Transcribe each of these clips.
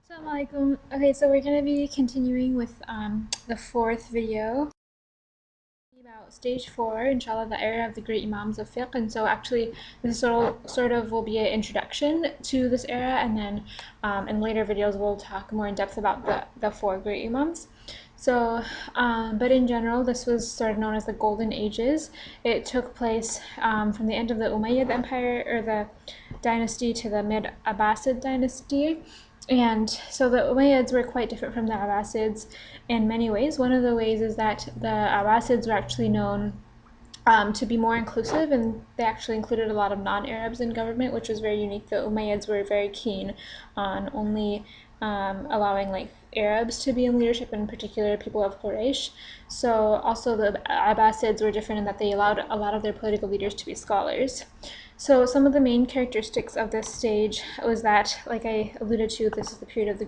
Assalamu alaikum. Okay, so we're going to be continuing with the fourth video about stage four, inshallah, the era of the great imams of fiqh. And so actually this sort of will be an introduction to this era, and then in later videos we'll talk more in depth about the four great imams. So, but in general, this was sort of known as the Golden Ages. It took place from the end of the Umayyad Empire, or the dynasty, to the mid-Abbasid dynasty. And so the Umayyads were quite different from the Abbasids in many ways. One of the ways is that the Abbasids were actually known to be more inclusive, and they actually included a lot of non-Arabs in government, which was very unique. The Umayyads were very keen on only allowing like Arabs to be in leadership, in particular people of Quraysh. So also the Abbasids were different in that they allowed a lot of their political leaders to be scholars. So some of the main characteristics of this stage was that, like I alluded to, this is the period of the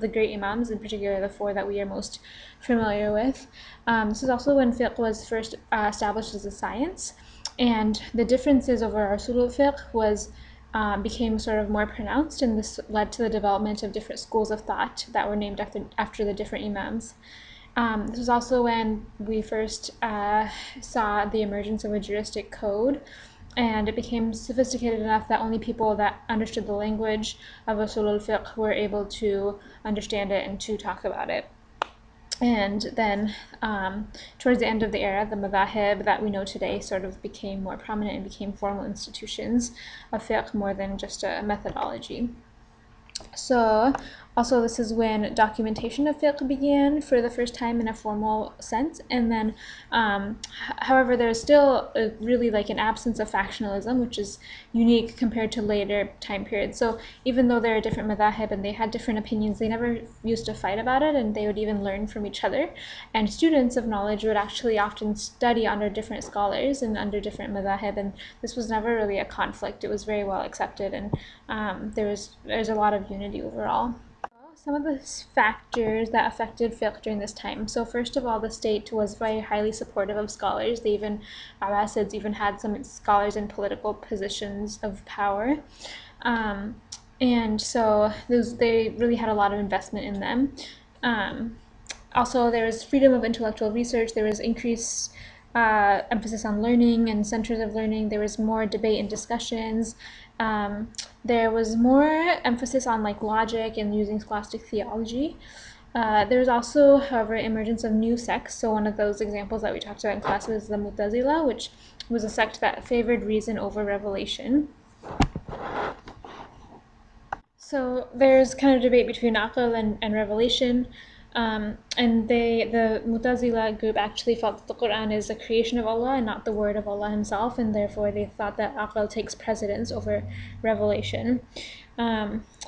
great imams, in particular the four that we are most familiar with. This is also when fiqh was first established as a science, and the differences over usul fiqh became sort of more pronounced, and this led to the development of different schools of thought that were named after the different imams. This was also when we first saw the emergence of a juristic code, and it became sophisticated enough that only people that understood the language of usul al-fiqh were able to understand it and to talk about it. And then towards the end of the era, the madhahib that we know today sort of became more prominent and became formal institutions of fiqh more than just a methodology. So also this is when documentation of fiqh began for the first time in a formal sense, and then however there's still really like an absence of factionalism, which is unique compared to later time periods. So even though there are different madhahib and they had different opinions, they never used to fight about it, and they would even learn from each other, and students of knowledge would actually often study under different scholars and under different madhahib, and this was never really a conflict. It was very well accepted, and there's a lot of unity overall. Some of the factors that affected fiqh during this time. So first of all, the state was very highly supportive of scholars. Abbasids even had some scholars in political positions of power. And so they really had a lot of investment in them. Also, there was freedom of intellectual research. There was increased emphasis on learning and centers of learning. There was more debate and discussions. There was more emphasis on like logic and using scholastic theology. There was also, however, emergence of new sects. So one of those examples that we talked about in class was the Mu'tazila, which was a sect that favored reason over revelation. So there's kind of debate between aql and revelation. And the Mu'tazila group actually felt that the Quran is a creation of Allah and not the word of Allah himself, and therefore they thought that aql takes precedence over revelation.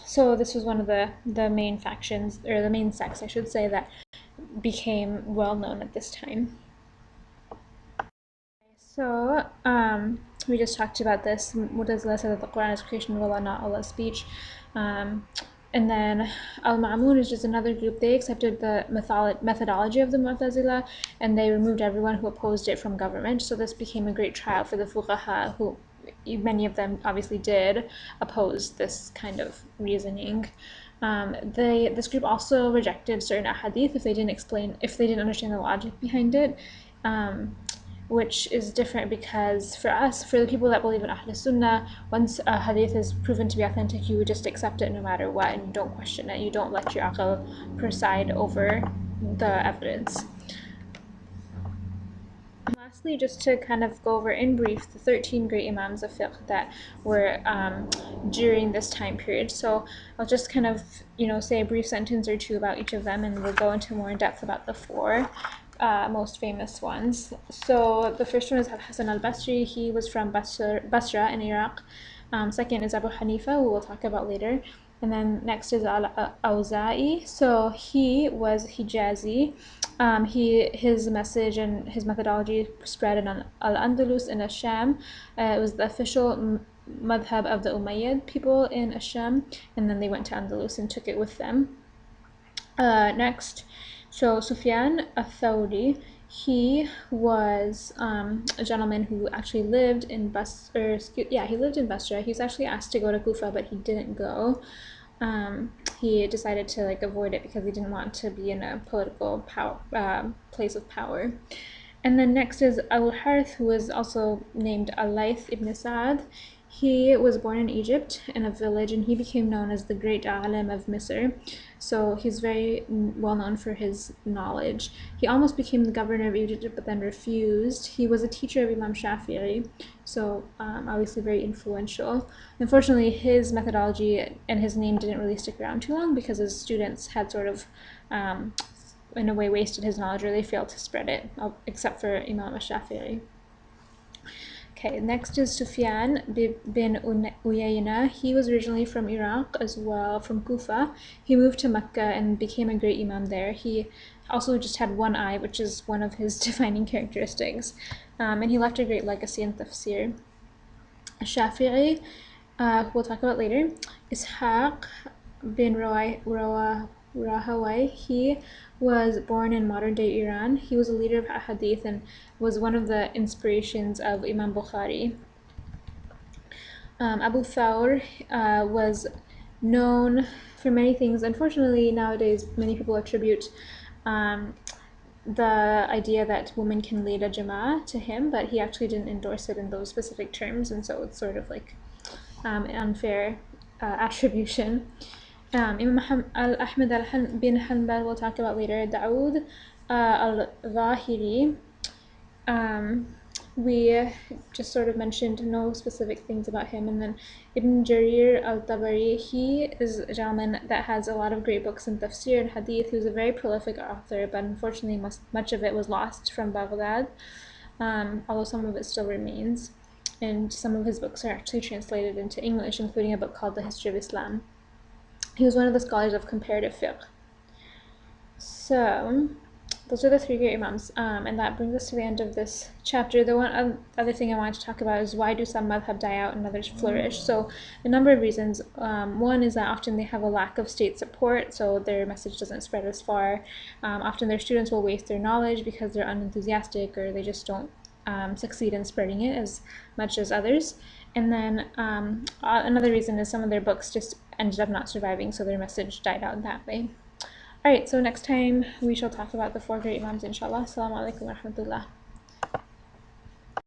So this was one of the main factions, or the main sects, I should say, that became well known at this time. So we just talked about this. Mu'tazila said that the Quran is a creation of Allah, not Allah's speech. And then Al-Ma'mun is just another group. They accepted the methodology of the Mu'tazila, and they removed everyone who opposed it from government. So this became a great trial for the fuqaha, who many of them obviously did oppose this kind of reasoning. This group also rejected certain ahadith if they didn't understand the logic behind it. Which is different because for the people that believe in Ahl Sunnah, once a hadith is proven to be authentic, you would just accept it no matter what, and you don't question it. You don't let your aql preside over the evidence. And lastly, just to kind of go over in brief the 13 great imams of fiqh that were during this time period. So I'll just kind of say a brief sentence or two about each of them, and we'll go into more in depth about the four most famous ones. So the first one is Al-Hasan al-Basri. He was from Basra in Iraq. Second is Abu Hanifa, who we'll talk about later. And then next is Al-Awza'i. So he was Hijazi. His message and his methodology spread in Al-Andalus in Asham. It was the official madhab of the Umayyad people in Asham, and then they went to Andalus and took it with them. Next, so Sufyan al-Thawri, he was a gentleman who actually lived in Basra. He lived in Basra. He was actually asked to go to Kufa, but he didn't go. he decided to like avoid it because he didn't want to be in a political place of power. And then next is Al-Harith, who was also named Al-Layth ibn Sa'ad. He was born in Egypt in a village, and he became known as the great alim of Misr. So he's very well known for his knowledge. He almost became the governor of Egypt, but then refused. He was a teacher of Imam Shafi'i, so obviously very influential. Unfortunately, his methodology and his name didn't really stick around too long because his students had sort of in a way wasted his knowledge, or they failed to spread it, except for Imam Shafi'i. Okay, next is Sufyan bin Uyayna. He was originally from Iraq as well, from Kufa. He moved to Mecca and became a great imam there. He also just had one eye, which is one of his defining characteristics. And he left a great legacy in tafsir. Shafi'i, we'll talk about later. Ishaq bin Rahawai. He was born in modern-day Iran. He was a leader of hadith and was one of the inspirations of Imam Bukhari. Abu Thawr was known for many things. Unfortunately, nowadays, many people attribute the idea that women can lead a jama'ah to him, but he actually didn't endorse it in those specific terms, and so it's sort of like an unfair attribution. Imam Ahmed bin Hanbal, we'll talk about later. Dawood al-Zahiri, we just sort of mentioned no specific things about him. And then Ibn Jarir al-Tabari, he is a gentleman that has a lot of great books in tafsir and hadith. He was a very prolific author, but unfortunately much of it was lost from Baghdad, although some of it still remains. And some of his books are actually translated into English, including a book called The History of Islam. He was one of the scholars of comparative fiqh. So those are the three great imams, and that brings us to the end of this chapter. The one other thing I wanted to talk about is why do some madhab die out and others flourish. So a number of reasons. One is that often they have a lack of state support, so their message doesn't spread as far. Often their students will waste their knowledge because they're unenthusiastic, or they just don't succeed in spreading it as much as others. And then another reason is some of their books just ended up not surviving, so their message died out that way. Alright, so next time we shall talk about the four great imams, inshallah. Assalamu alaikum wa rahmatullah.